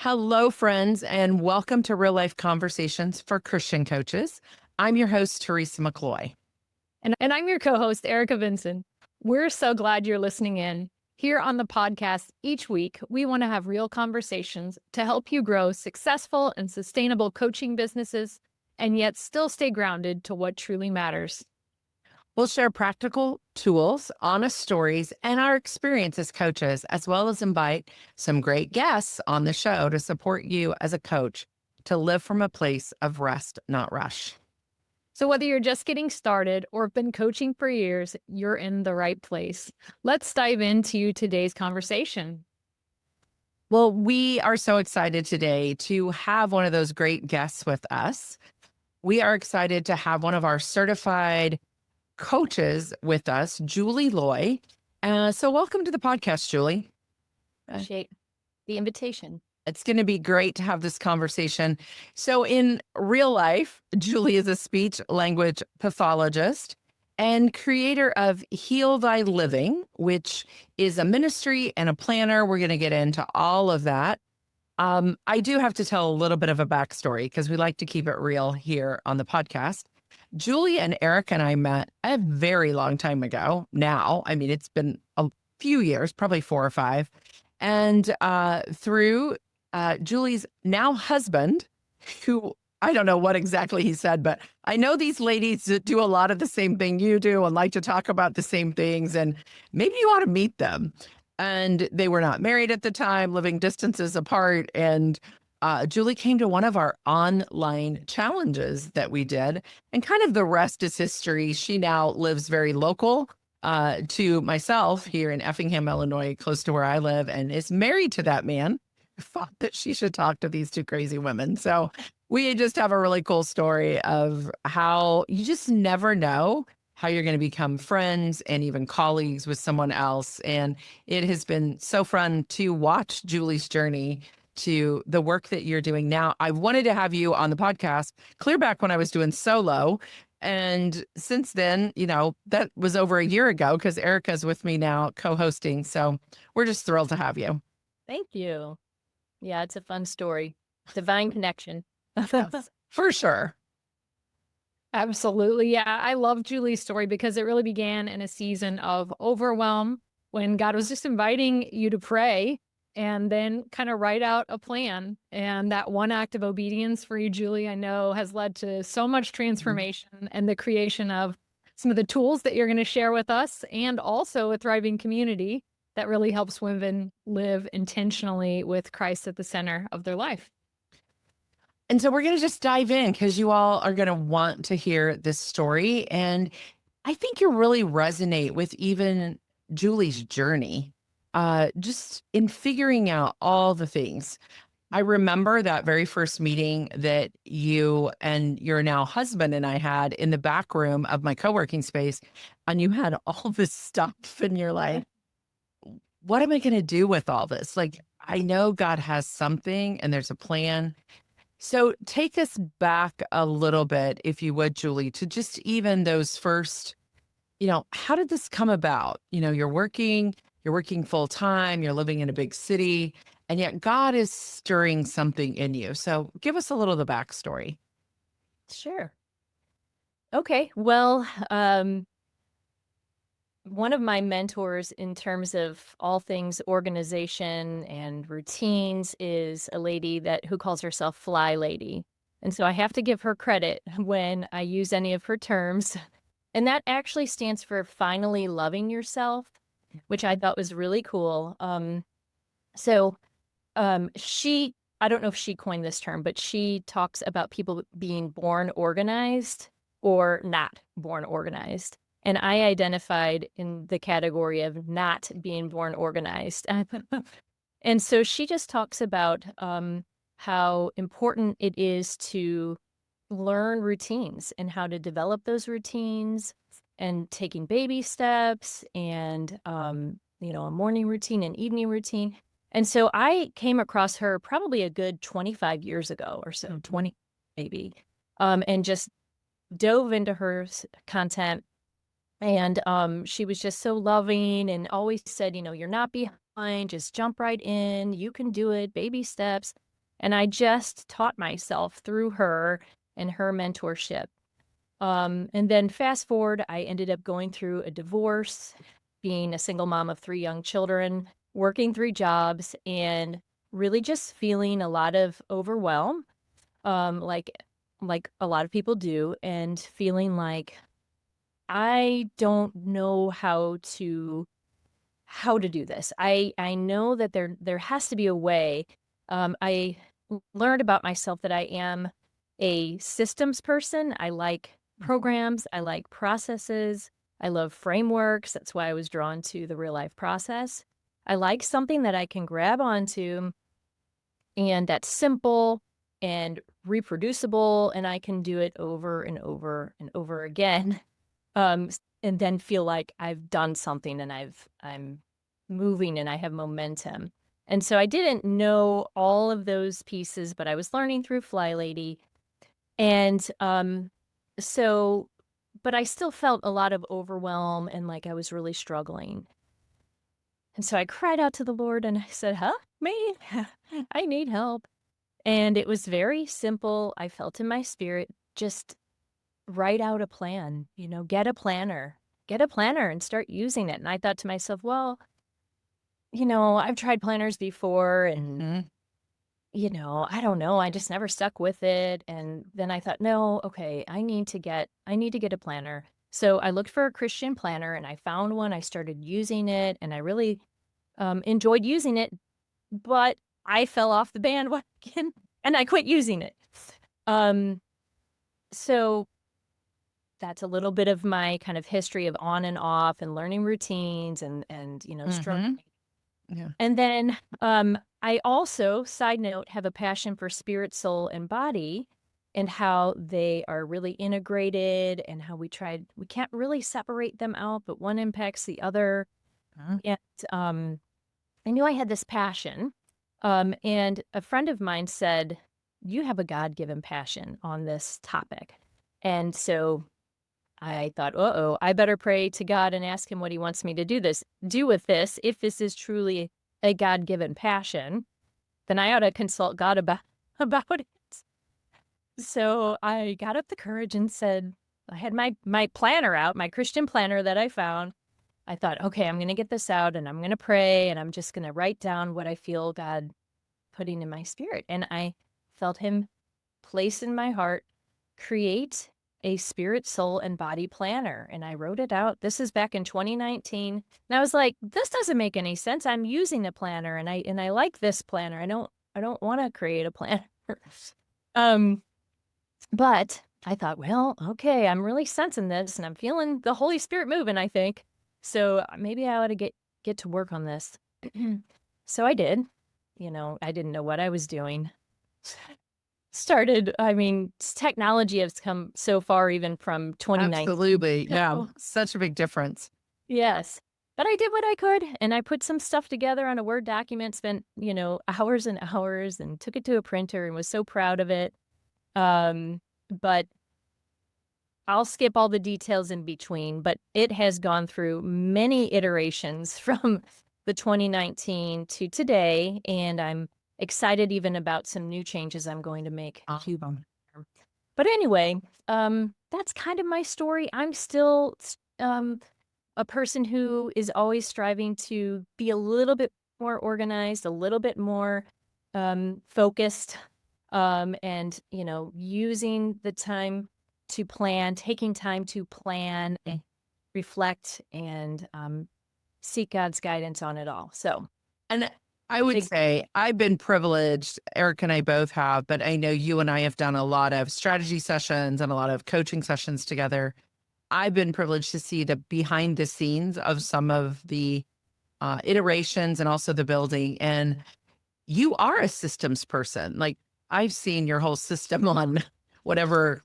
Hello, friends, and welcome to Real Life Conversations for Christian Coaches. I'm your host, Teresa McCloy. And I'm your co-host, Erica Vinson. We're so glad you're listening in. Here on the podcast each week, we want to have real conversations to help you grow successful and sustainable coaching businesses and yet still stay grounded to what truly matters. We'll share practical tools, honest stories, and our experience as coaches, as well as invite some great guests on the show to support you as a coach to live from a place of rest, not rush. So whether you're just getting started or have been coaching for years, you're in the right place. Let's dive into today's conversation. Well, we are so excited today to have one of those great guests with us. We are excited to have one of our certified coaches with us, Julie Loy. So welcome to the podcast, Julie. Appreciate the invitation. It's going to be great to have this conversation. So in real life, Julie is a speech language pathologist and creator of Heal Thy Living, which is a ministry and a planner. We're going to get into all of that. I do have to tell a little bit of a backstory because we like to keep it real here on the podcast. Julie and Erica and I met a very long time ago now. I mean, it's been a few years, probably 4 or 5. And through Julie's now husband, who I don't know what exactly he said, but I know these ladies that do a lot of the same thing you do and like to talk about the same things. And maybe you ought to meet them. And they were not married at the time, living distances apart. And Julie came to one of our online challenges that we did. And kind of the rest is history. She now lives very local to myself here in Effingham, Illinois, close to where I live, and is married to that man who thought that she should talk to these two crazy women. So we just have a really cool story of how you just never know how you're going to become friends and even colleagues with someone else. And it has been so fun to watch Julie's journey to the work that you're doing now. I wanted to have you on the podcast clear back when I was doing solo. And since then, that was over a year ago because Erica's with me now co-hosting. So we're just thrilled to have you. Thank you. Yeah, it's a fun story. Divine connection. Yes, for sure. Absolutely. Yeah, I love Julie's story because it really began in a season of overwhelm when God was just inviting you to pray and then kind of write out a plan. And that one act of obedience for you, Julie, I know has led to so much transformation and the creation of some of the tools that you're going to share with us, and also a thriving community that really helps women live intentionally with Christ at the center of their life. And so we're going to just dive in because you all are going to want to hear this story. And I think you'll really resonate with even Julie's journey, just in figuring out all the things. I remember that very first meeting that you and your now husband and I had in the back room of my co-working space, and you had all this stuff and you're like, what am I going to do with all this? Like, I know God has something and there's a plan. So take us back a little bit, if you would, Julie, to just even those first, how did this come about? You're working full time, you're living in a big city, and yet God is stirring something in you. So give us a little of the backstory. Sure. Okay. Well, one of my mentors in terms of all things organization and routines is a lady who calls herself Fly Lady. And so I have to give her credit when I use any of her terms. And that actually stands for finally loving yourself, which I thought was really cool. I don't know if she coined this term, but she talks about people being born organized or not born organized. And I identified in the category of not being born organized. And so she just talks about how important it is to learn routines and how to develop those routines and taking baby steps and, a morning routine and evening routine. And so I came across her probably a good 25 years ago or so, 20 maybe, and just dove into her content. And she was just so loving and always said, you're not behind, just jump right in. You can do it, baby steps. And I just taught myself through her and her mentorship. And then fast forward, I ended up going through a divorce, being a single mom of 3 young children, working 3 jobs, and really just feeling a lot of overwhelm, um, like like a lot of people do, and feeling like I don't know how to do this. I know that there has to be a way. I learned about myself that I am a systems person. I like programs, I like processes, I love frameworks. That's why I was drawn to the real life process. I like something that I can grab onto and that's simple and reproducible, and I can do it over and over and over again. And then feel like I've done something and I'm moving and I have momentum. And so I didn't know all of those pieces, but I was learning through Fly Lady. And so but I still felt a lot of overwhelm and like I was really struggling. And so I cried out to the Lord and I said, "Huh? Me? I need help." And it was very simple. I felt in my spirit, just write out a plan, get a planner and start using it. And I thought to myself, well, I've tried planners before and, Mhm. I don't know. I just never stuck with it. And then I thought, no, okay, I need to get a planner. So I looked for a Christian planner and I found one. I started using it and I really enjoyed using it, but I fell off the bandwagon and I quit using it. Um, so that's a little bit of my kind of history of on and off and learning routines and struggling. Mhm. Yeah. And then I also, side note, have a passion for spirit, soul, and body and how they are really integrated and how we can't really separate them out, but one impacts the other. Mhm. And I knew I had this passion. And a friend of mine said, "You have a God given passion on this topic." And so I thought, uh-oh, I better pray to God and ask him what he wants me to do with this. If this is truly a God-given passion, then I ought to consult God about about it. So I got up the courage and said, I had my planner out, my Christian planner that I found. I thought, okay, I'm going to get this out and I'm going to pray and I'm just going to write down what I feel God putting in my spirit. And I felt him place in my heart, create a spirit, soul, and body planner. And I wrote it out. This is back in 2019. And I was like, this doesn't make any sense. I'm using a planner and I like this planner. I don't want to create a planner. um, but I thought, well, okay, I'm really sensing this and I'm feeling the Holy Spirit moving, I think. So maybe I ought to get to work on this. So I did. I didn't know what I was doing. Technology has come so far even from 2019. Absolutely. Yeah. Oh, Such a big difference. yes. But I did what I could, and I put some stuff together on a Word document, spent, hours and hours, and took it to a printer and was so proud of it. But I'll skip all the details in between, but it has gone through many iterations from the 2019 to today, and I'm excited even about some new changes I'm going to make to. Awesome. But anyway, that's kind of my story. I'm still a person who is always striving to be a little bit more organized, a little bit more focused, and using the time to plan, taking time to plan and reflect and seek God's guidance on it all. So, And I would big, say I've been privileged. Eric and I both have, but I know you and I have done a lot of strategy sessions and a lot of coaching sessions together. I've been privileged to see the behind the scenes of some of the iterations and also the building. And you are a systems person. Like I've seen your whole system on whatever.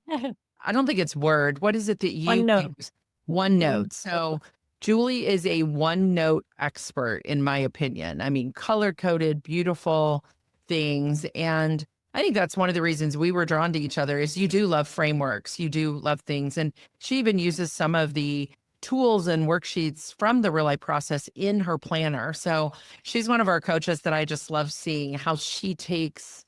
I don't think it's Word. What is it that one you note. use? OneNote. So Julie is a OneNote expert, in my opinion. I mean, color coded, beautiful things. And I think that's one of the reasons we were drawn to each other is you do love frameworks. You do love things. And she even uses some of the tools and worksheets from the real life process in her planner. So she's one of our coaches that I just love seeing how she takes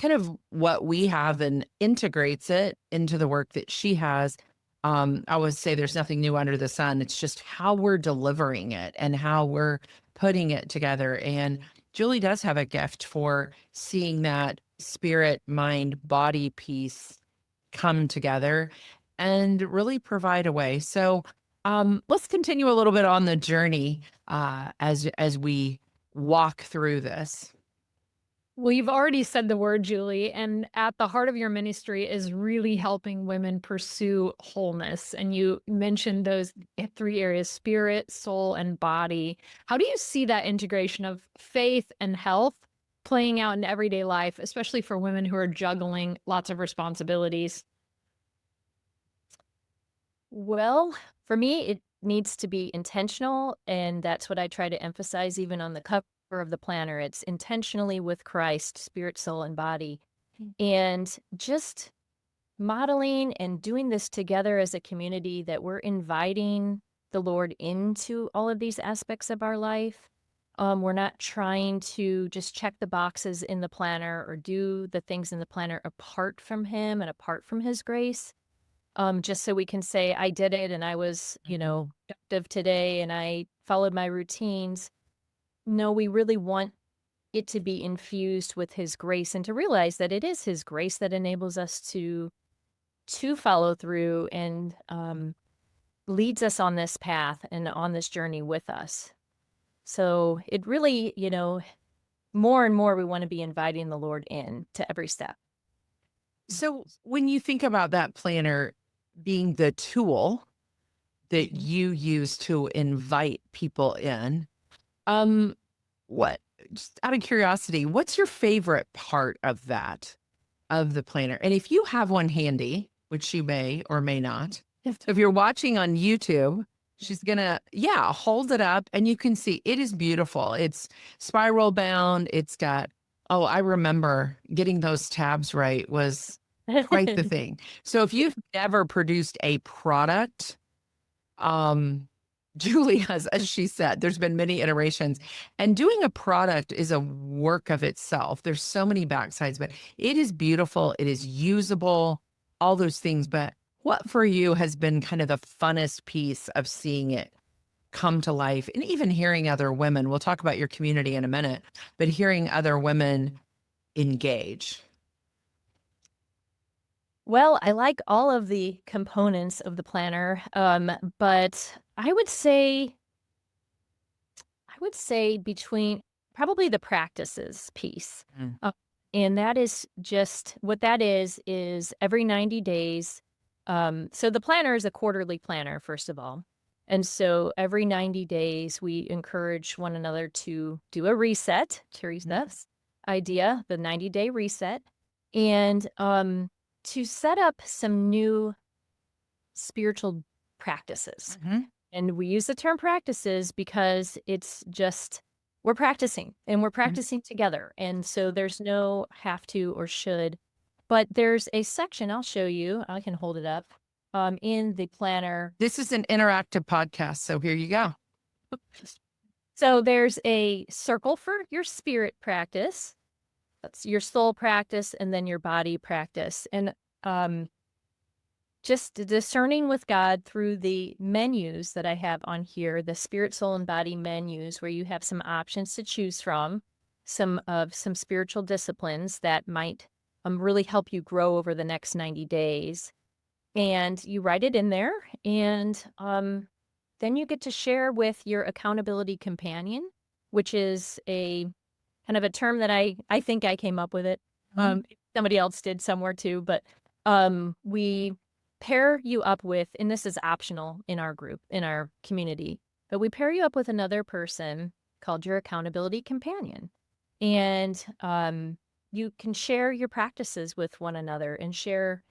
kind of what we have and integrates it into the work that she has. I always say there's nothing new under the sun. It's just how we're delivering it and how we're putting it together. And Julie does have a gift for seeing that spirit, mind, body piece come together and really provide a way. So let's continue a little bit on the journey as we walk through this. Well, you've already said the word, Julie, and at the heart of your ministry is really helping women pursue wholeness. And you mentioned those three areas: spirit, soul, and body. How do you see that integration of faith and health playing out in everyday life, especially for women who are juggling lots of responsibilities? Well, for me, it needs to be intentional, and that's what I try to emphasize even on the cover of the planner. It's intentionally with Christ, spirit, soul, and body. And just modeling and doing this together as a community, that we're inviting the Lord into all of these aspects of our life. We're not trying to just check the boxes in the planner or do the things in the planner apart from Him and apart from His grace. Just so we can say, I did it and I was, productive today and I followed my routines. No, we really want it to be infused with His grace, and to realize that it is His grace that enables us to follow through and leads us on this path and on this journey with us. So it really, more and more we want to be inviting the Lord in to every step. So when you think about that planner being the tool that you use to invite people in, what, just out of curiosity, what's your favorite part of that, of the planner? And if you have one handy, which you may or may not, if you're watching on YouTube, she's gonna, hold it up and you can see it is beautiful. It's spiral bound. It's got, oh, I remember getting those tabs right was quite the thing. So if you've never produced a product, Julie has, as she said, there's been many iterations, and doing a product is a work of itself. There's so many backsides, but it is beautiful. It is usable, all those things. But what for you has been kind of the funnest piece of seeing it come to life, and even hearing other women, we'll talk about your community in a minute, but hearing other women engage? Well, I like all of the components of the planner, but I would say between probably the practices piece. Mm. And that is just what that is every 90 days. So the planner is a quarterly planner, first of all. And so every 90 days, we encourage one another to do a reset, Teresa's idea, the 90-day reset, and to set up some new spiritual practices. Mhm. And we use the term practices because it's just, we're practicing and we're practicing together. And so there's no have to or should, but there's a section I'll show you. I can hold it up in the planner. This is an interactive podcast, so here you go. So there's a circle for your spirit practice. That's your soul practice, and then your body practice. And just discerning with God through the menus that I have on here, the spirit, soul, and body menus, where you have some options to choose from, some spiritual disciplines that might really help you grow over the next 90 days. And you write it in there, and then you get to share with your accountability companion, which is a kind of a term that I think I came up with it. Somebody else did somewhere too, but we pair you up with, and this is optional in our group, in our community, but we pair you up with another person called your accountability companion. And you can share your practices with one another and share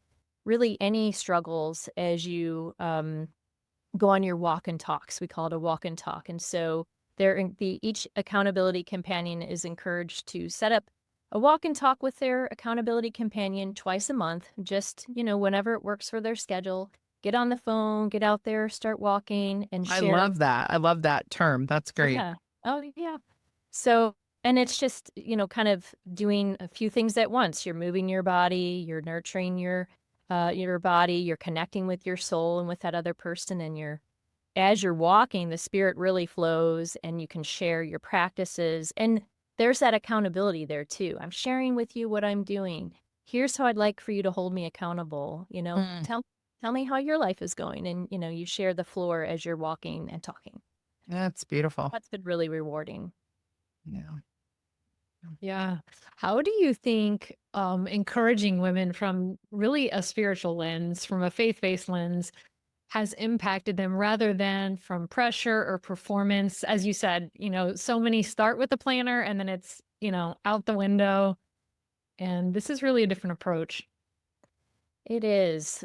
really any struggles as you go on your walk and talks. We call it a walk and talk. And so each accountability companion is encouraged to set up a walk and talk with their accountability companion twice a month, just, whenever it works for their schedule. Get on the phone, get out there, start walking, and share. I love that. I love that term. That's great. Yeah. Oh, yeah. So And it's just, kind of doing a few things at once. You're moving your body, you're nurturing your body, you're connecting with your soul and with that other person, and as you're walking, the spirit really flows and you can share your practices. And there's that accountability there too. I'm sharing with you what I'm doing. Here's how I'd like for you to hold me accountable. Mm, Tell me how your life is going. And, you share the floor as you're walking and talking. that's beautiful. That's been really rewarding. Yeah. Yeah. How do you think encouraging women from really a spiritual lens, from a faith-based lens, has impacted them rather than from pressure or performance? As you said, so many start with a planner and then it's, out the window. And this is really a different approach. It is.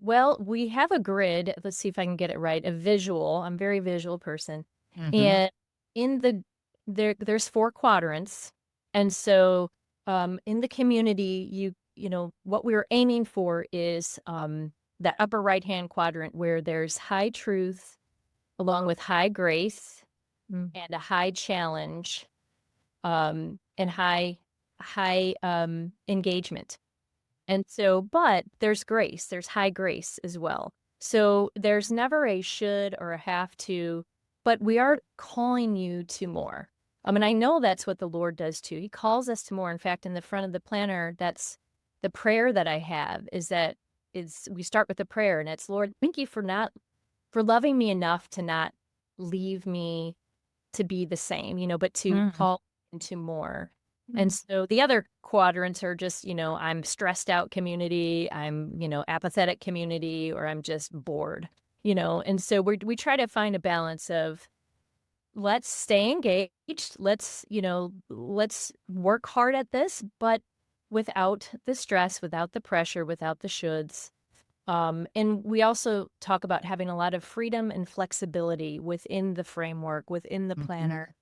Well, we have a grid. Let's see if I can get it right. A visual. I'm a very visual person. Hmm. And in there's 4 quadrants. And so in the community, what we're aiming for is that upper right-hand quadrant where there's high truth along with high grace Mm. and a high challenge and high engagement. And so, but there's grace, there's high grace as well. So there's never a should or a have to, but we are calling you to more. I mean, I know that's what the Lord does too. He calls us to more. In fact, in the front of the planner, that's the prayer that I have is we start with a prayer and it's, Lord, thank you for loving me enough to not leave me to be the same, but to Mm. call into more. And so the other quadrants are just, I'm stressed out community, I'm, apathetic community, or I'm just bored, And so we try to find a balance of let's stay engaged, let's work hard at this, but without the stress, without the pressure, without the shoulds. And we also talk about having a lot of freedom and flexibility within the framework, within the Mhm. planner,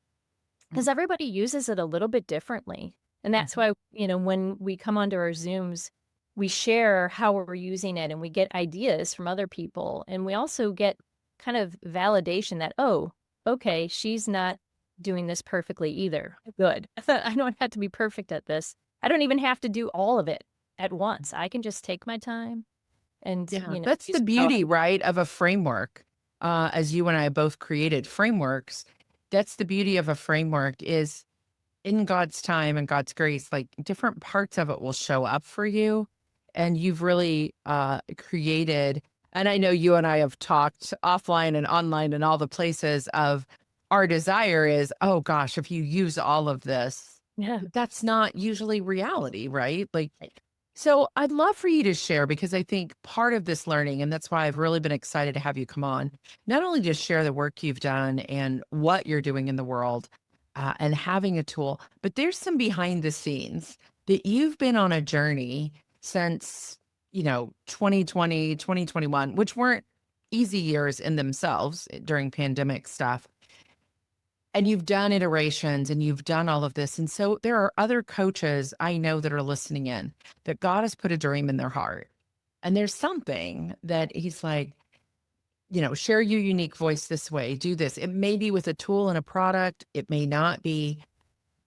because everybody uses it a little bit differently. And that's why, when we come onto our Zooms, we share how we're using it and we get ideas from other people. And we also get kind of validation that, oh, okay, she's not doing this perfectly either. Good. I don't have to be perfect at this. I don't even have to do all of it at once. I can just take my time and, Yeah, that's use the how beauty, right, of a framework. As you and I both created frameworks, that's the beauty of a framework is in God's time and God's grace, like different parts of it will show up for you. And you've really created, and I know you and I have talked offline and online and all the places of our desire is, oh gosh, if you use all of this, yeah. that's not usually reality, right? Like, so I'd love for you to share because I think part of this learning, and that's why I've really been excited to have you come on, not only to share the work you've done and what you're doing in the world and having a tool, but there's some behind the scenes that you've been on a journey since, 2020, 2021, which weren't easy years in themselves during pandemic stuff. And you've done iterations and you've done all of this. And so there are other coaches I know that are listening in that God has put a dream in their heart. And there's something that he's like, share your unique voice this way, do this. It may be with a tool and a product, it may not be.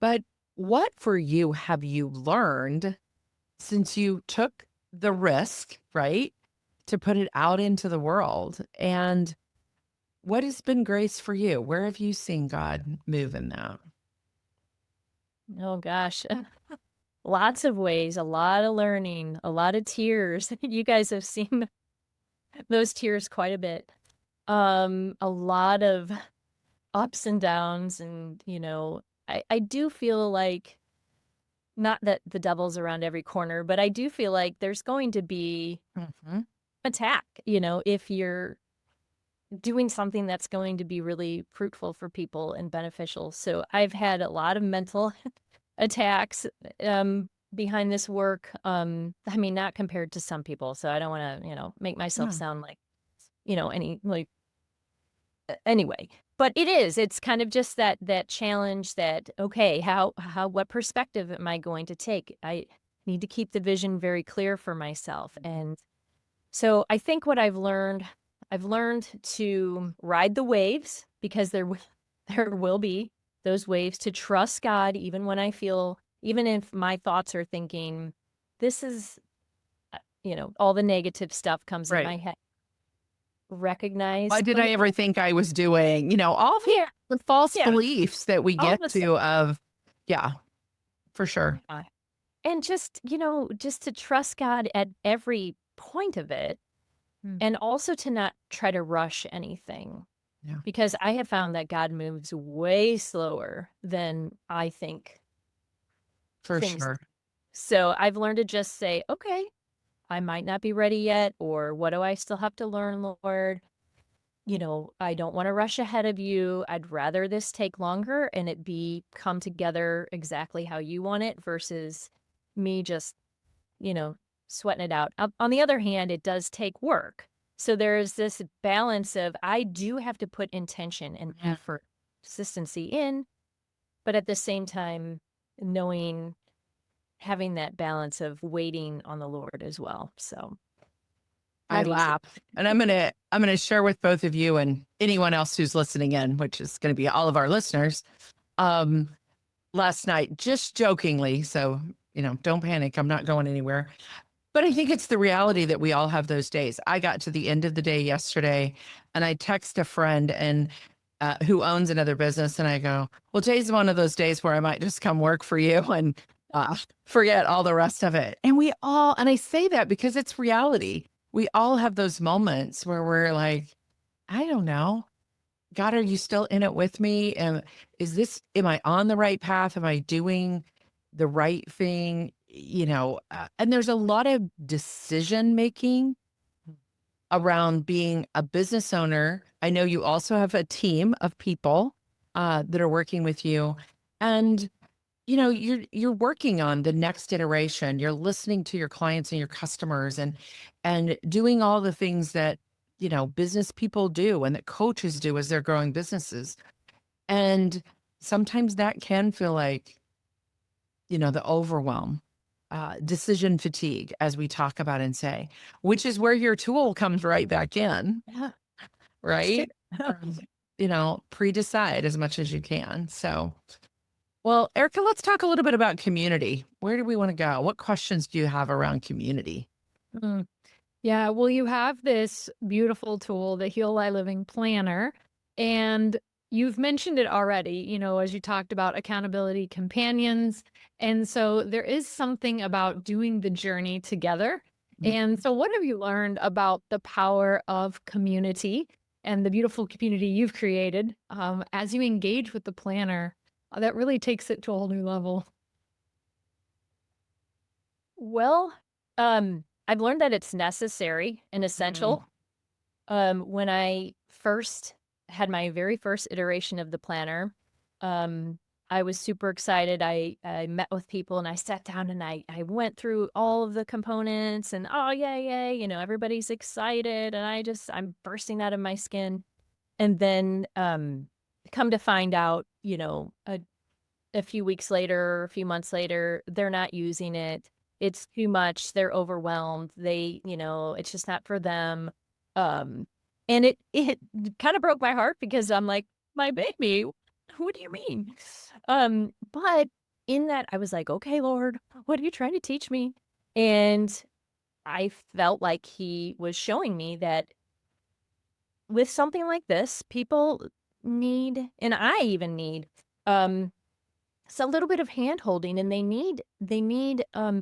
But what for you have you learned since you took the risk, right, to put it out into the world? And what has been grace for you? Where have you seen God move in that? Oh gosh. Lots of ways, a lot of learning, a lot of tears. You guys have seen those tears quite a bit. A lot of ups and downs and, I do feel like not that the devil's around every corner, but I do feel like there's going to be Mhm. attack, if you're doing something that's going to be really fruitful for people and beneficial. So I've had a lot of mental attacks behind this work. I mean, not compared to some people, so I don't want to, make myself Yeah. sound like, any like anyway. But it's kind of just that challenge that, okay, what perspective am I going to take? I need to keep the vision very clear for myself. And so I think what I've learned to ride the waves because there will be. those waves, to trust God, even when I feel, even if my thoughts are thinking, this is, all the negative stuff comes in Right. my head. Recognize, Why did I ever think I was doing, all yeah, the false yeah, beliefs that we all of get a sudden, to of, yeah, for sure. yeah. And just to trust God at every point of it, Mm. and also to not try to rush anything. Yeah, Because I have found that God moves way slower than I think for things. sure. So I've learned to just say, okay, I might not be ready yet, or what do I still have to learn, Lord? I don't want to rush ahead of you. I'd rather this take longer and it be come together exactly how you want it versus me just, you know, sweating it out. On the other hand, it does take work. So there's this balance of I do have to put intention and Yeah. effort, consistency in, but at the same time, knowing, having that balance of waiting on the Lord as well. So I not easy. laugh. And I'm gonna share with both of you and anyone else who's listening in, which is gonna be all of our listeners. Um, Last night, just jokingly, so don't panic. I'm not going anywhere. But I think it's the reality that we all have those days. I got to the end of the day yesterday and I text a friend and who owns another business and I go, well, today's one of those days where I might just come work for you and forget all the rest of it. And I say that because it's reality. We all have those moments where we're like, I don't know. God, are you still in it with me? And am I on the right path? Am I doing the right thing? And there's a lot of decision making around being a business owner. I know you also have a team of people that are working with you, and you're working on the next iteration. You're listening to your clients and your customers, and doing all the things that business people do and that coaches do as they're growing businesses. And sometimes that can feel like the overwhelm, decision fatigue, as we talk about and say, which is where your tool comes right back in, Yeah. right? Pre-decide as much as you can. So, well, Erica, let's talk a little bit about community. Where do we want to go? What questions do you have around community? Mm. Yeah, well, you have this beautiful tool, the Heal Thy Living Planner, and you've mentioned it already, as you talked about accountability companions. And so there is something about doing the journey together. And so, what have you learned about the power of community and the beautiful community you've created as you engage with the planner? That really takes it to a whole new level. Well, I've learned that it's necessary and essential. When I first had my very first iteration of the planner, um, I was super excited. I met with people and I sat down and I went through all of the components and oh yay, everybody's excited and I'm bursting out of my skin. And then come to find out, a few weeks later, a few months later, they're not using it. It's too much. They're overwhelmed. It's just not for them. Um, and it kind of broke my heart because I'm like, my baby, what do you mean? But in that, I was like, okay, Lord, what are you trying to teach me? And I felt like he was showing me that with something like this, people need, and I even need, it's a little bit of hand holding, and they need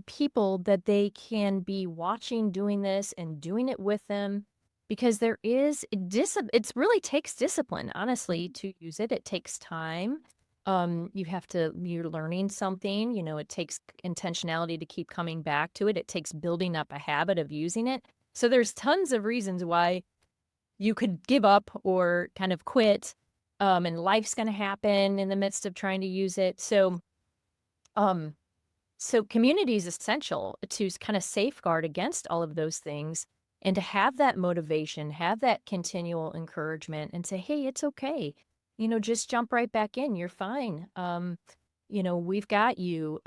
people that they can be watching doing this and doing it with them because there is it's really takes discipline, honestly, to use it. It takes time. You're learning something, it takes intentionality to keep coming back to it. It takes building up a habit of using it. So there's tons of reasons why you could give up or kind of quit, and life's going to happen in the midst of trying to use it. Um, so community is essential to kind of safeguard against all of those things and to have that motivation, have that continual encouragement and say, hey, it's okay. Just jump right back in. You're fine. We've got you.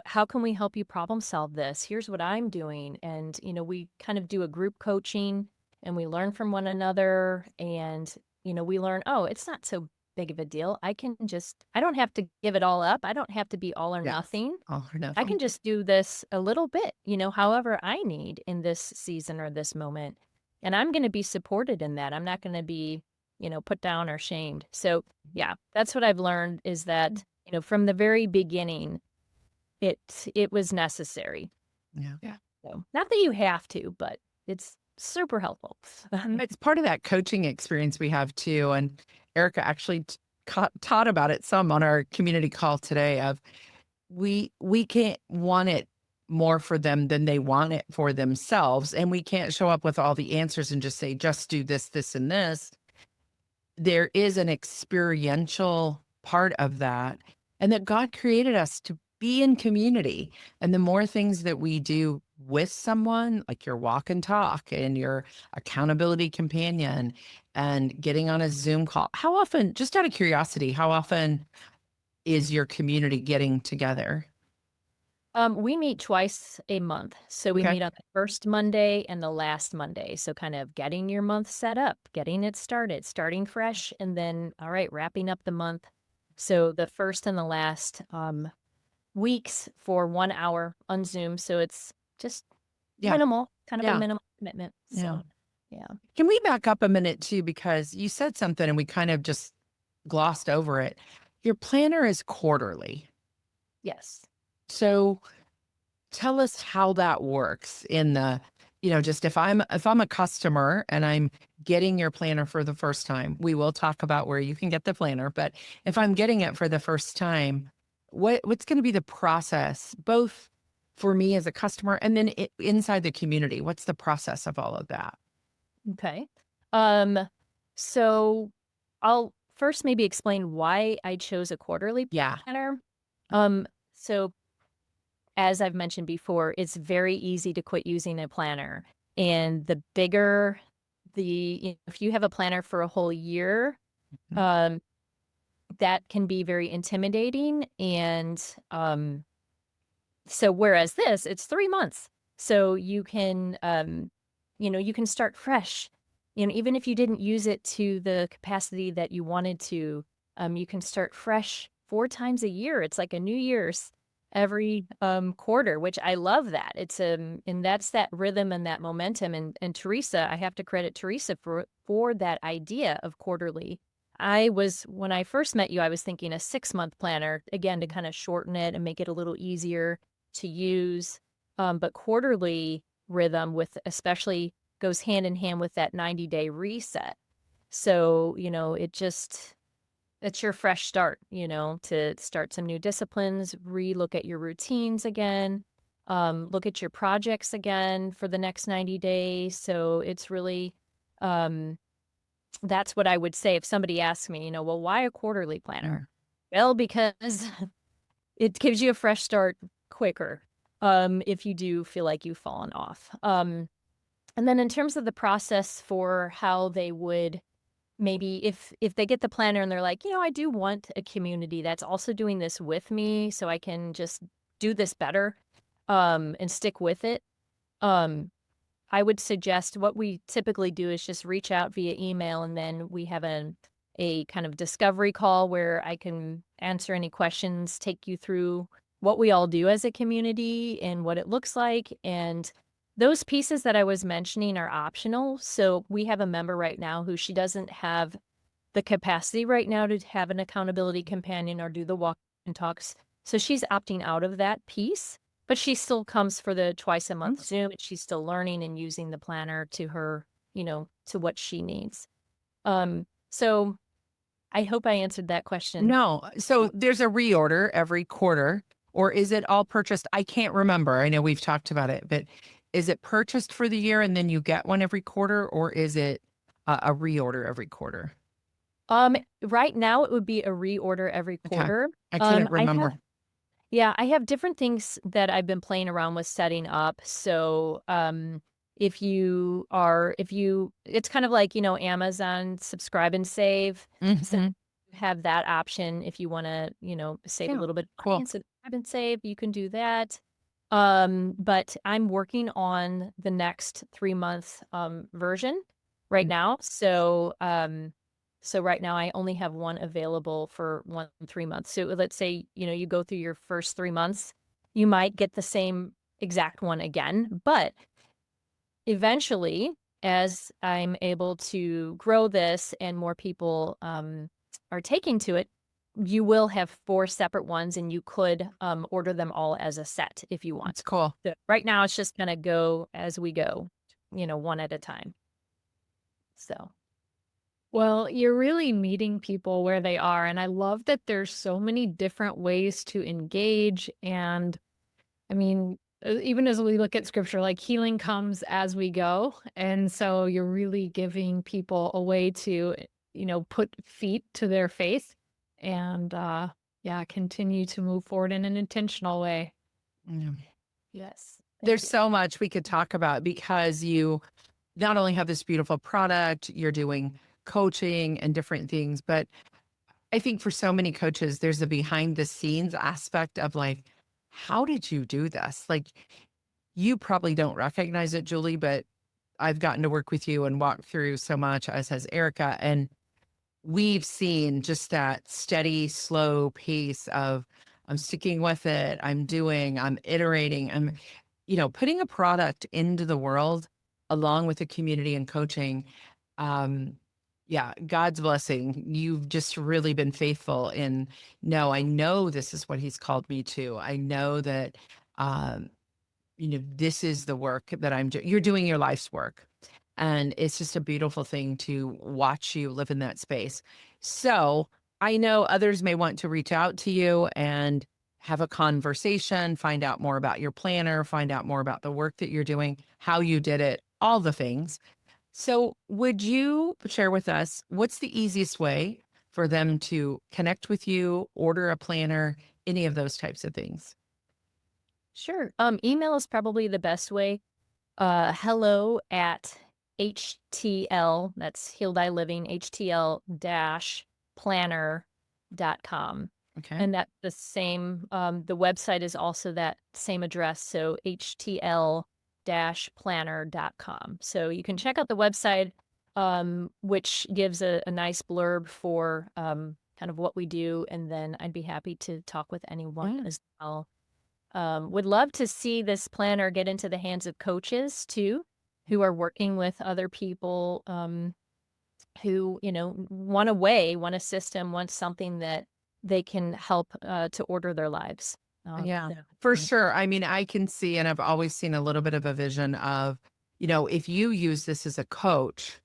How can we help you problem solve this? Here's what I'm doing. And, we kind of do a group coaching and we learn from one another and, we learn, oh, it's not so big of a deal. I don't have to give it all up. I don't have to be all or Yeah. nothing. All or I nothing. can just do this a little bit, however I need in this season or this moment. And I'm going to be supported in that. I'm not going to be, put down or shamed. So yeah, that's what I've learned is that, from the very beginning, it was necessary. Yeah. Yeah. So not that you have to, but it's super helpful. It's part of that coaching experience we have too. And Erica actually taught about it some on our community call today of we can't want it more for them than they want it for themselves. And we can't show up with all the answers and just say, just do this, this, and this. There is an experiential part of that, and that God created us to be in community. And the more things that we do with someone, like your walk and talk and your accountability companion and getting on a Zoom call, how often, just out of curiosity, how often is your community getting together? We meet twice a month. So we Okay. meet on the first Monday and the last Monday. So kind of getting your month set up, getting it started, starting fresh, and then, all right, wrapping up the month. So the first and the last weeks for 1 hour on Zoom. So it's just Yeah. minimal, kind of a Yeah. minimal commitment. Yeah. So yeah. Can we back up a minute too? Because you said something and we kind of just glossed over it. Your planner is quarterly. Yes. So tell us how that works in the, just if I'm a customer and I'm getting your planner for the first time, we will talk about where you can get the planner, but if I'm getting it for the first time, what's going to be the process both for me as a customer and then inside the community? What's the process of all of that? Okay. So I'll first maybe explain why I chose a quarterly Yeah. planner. So as I've mentioned before, it's very easy to quit using a planner. And the bigger if you have a planner for a whole year, Mhm. that can be very intimidating. And so whereas this, it's 3 months. So you can, you can start fresh. Even if you didn't use it to the capacity that you wanted to, you can start fresh 4 times a year. It's like a New Year's every quarter, which I love that. It's and that's that rhythm and that momentum. And Teresa, I have to credit Teresa for that idea of quarterly. When I first met you, I was thinking a 6-month planner, again, to kind of shorten it and make it a little easier to use. But quarterly rhythm especially goes hand in hand with that 90-day reset. So, it's your fresh start, to start some new disciplines, relook at your routines again, look at your projects again for the next 90 days. So it's really, that's what I would say if somebody asks me, well, why a quarterly planner? Well, because it gives you a fresh start quicker if you do feel like you've fallen off. And then in terms of the process for how they would maybe if they get the planner and they're like, I do want a community that's also doing this with me so I can just do this better and stick with it. I would suggest what we typically do is just reach out via email, and then we have a kind of discovery call where I can answer any questions, take you through what we all do as a community and what it looks like. And those pieces that I was mentioning are optional. So we have a member right now who she doesn't have the capacity right now to have an accountability companion or do the walk and talks. So she's opting out of that piece, but she still comes for the twice a month Zoom. And she's still learning and using the planner to her, to what she needs. So I hope I answered that question. No. So there's a reorder every quarter, or is it all purchased? I can't remember. I know we've talked about it, but is it purchased for the year and then you get one every quarter, or is it a reorder every quarter? Right now it would be a reorder every Okay. quarter. I couldn't remember. I have different things that I've been playing around with setting up. So, if it's kind of like, Amazon subscribe and save. So Mhm. you have that option if you want to, save a Yeah, little bit of money cool. and subscribe and save, you can do that. But I'm working on the next 3-month version right now. So, So right now I only have one available for 3 months. So let's say, you go through your first 3 months, you might get the same exact one again, but eventually, as I'm able to grow this and more people are taking to it, you will have 4 separate ones, and you could order them all as a set if you want. It's cool. So right now, it's just gonna go as we go, one at a time. So Well, you're really meeting people where they are. And I love that there's so many different ways to engage. And I mean, even as we look at scripture, like healing comes as we go. And so you're really giving people a way to, put feet to their faith and, yeah, continue to move forward in an intentional way. Yeah. yes, There's so much we could talk about because you not only have this beautiful product, you're doing coaching and different things, but I think for so many coaches, there's a behind the scenes aspect of like, how did you do this? Like, you probably don't recognize it, Julie, but I've gotten to work with you and walk through so much, as has Erica. And we've seen just that steady, slow pace of I'm sticking with it, I'm iterating, putting a product into the world along with the community and coaching. Um, yeah, God's blessing. You've just really been faithful in, no, I know this is what he's called me to. I know that, um, this is the work that I'm doing. You're doing your life's work. And it's just a beautiful thing to watch you live in that space. So I know others may want to reach out to you and have a conversation, find out more about your planner, find out more about the work that you're doing, how you did it, all the things. So would you share with us what's the easiest way for them to connect with you, order a planner, any of those types of things? sure. Email is probably the best way. Hello at HTL, that's Heal Thy Living, HTL-planner.com. Okay. And that's the same, the website is also that same address, so HTL-planner.com. So you can check out the website, which gives a nice blurb for kind of what we do, and then I'd be happy to talk with anyone as well. Would love to see this planner get into the hands of coaches too, who are working with other people who, want a way, want a system, want something that they can help to order their lives. Yeah, So, for sure. I mean, I can see, and I've always seen a little bit of a vision of, if you use this as a coach,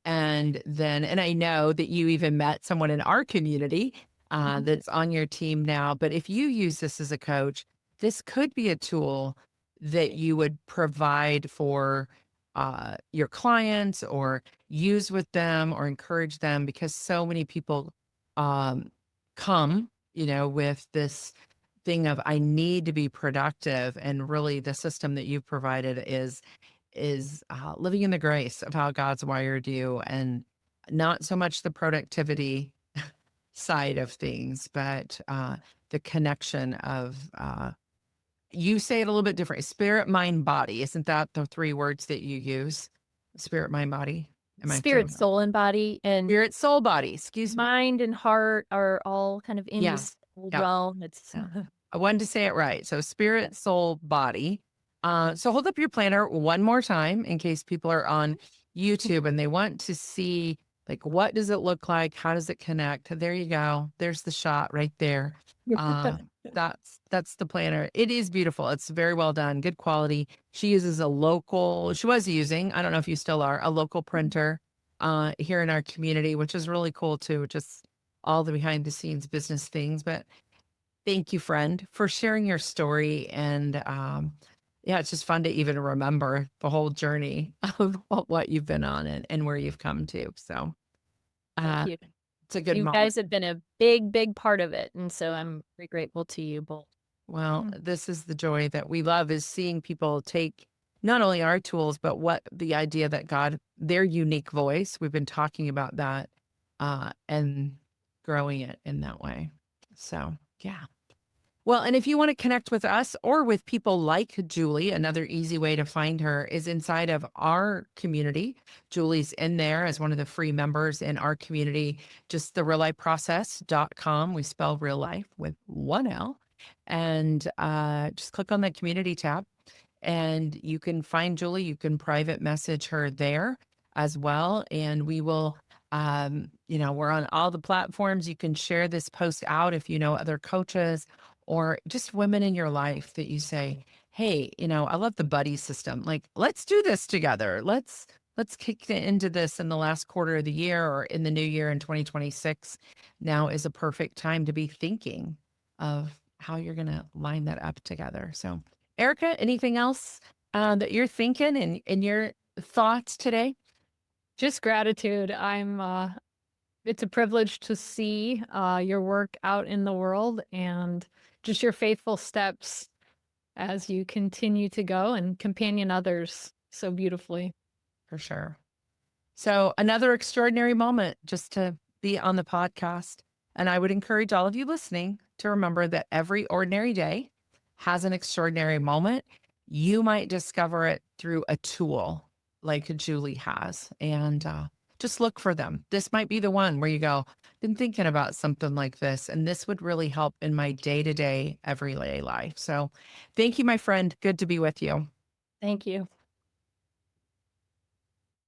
and I know that you even met someone in our community that's on your team now, but if you use this as a coach, this could be a tool that you would provide for your clients or use with them or encourage them, because so many people come, with this thing of I need to be productive, and really the system that you've provided is living in the grace of how God's wired you, and not so much the productivity side of things, but the connection of you say it a little bit different. Spirit, mind, body. Isn't that the 3 words that you use? Spirit, mind, body. Am I saying spirit, that? soul, and body, and Spirit, soul, body. Excuse me. mind and heart are all kind of in Yeah. this old Yep. realm. It's Yeah. I wanted to say it right. So spirit, soul, body. So hold up your planner one more time in case people are on YouTube and they want to see, like, what does it look like? How does it connect? There you go. There's the shot right there. That's the planner. It is beautiful. It's very well done, good quality. She was using, I don't know if you still are, a local printer here in our community, which is really cool too. Just all the behind the scenes business things. But thank you, friend, for sharing your story. And yeah, it's just fun to even remember the whole journey of what you've been on and where you've come to. So thank you. it's a good You moment. guys have been a big, big part of it. And so I'm very grateful to you both. Well, this is the joy that we love, is seeing people take not only our tools, but what the idea that God, their unique voice, we've been talking about that and growing it in that way. So, yeah. Well, and if you want to connect with us or with people like Julie, another easy way to find her is inside of our community. Julie's in there as one of the free members in our community, just the realiprocess.com. We spell real life with one L. And just click on the community tab and you can find Julie. You can private message her there as well. And we will, we're on all the platforms. You can share this post out if you know other coaches or just women in your life that you say, hey, I love the buddy system. Like, let's do this together. Let's kick into this in the last quarter of the year or in the new year in 2026. Now is a perfect time to be thinking of how you're going to line that up together. So, Erica, anything else that you're thinking in your thoughts today? Just gratitude. It's a privilege to see your work out in the world and just your faithful steps as you continue to go and companion others so beautifully. For sure. So another extraordinary moment just to be on the podcast. And I would encourage all of you listening to remember that every ordinary day has an extraordinary moment. You might discover it through a tool like Julie has. And just look for them. This might be the one where you go, been thinking about something like this, and this would really help in my day-to-day, everyday life. So thank you, my friend. Good to be with you. Thank you.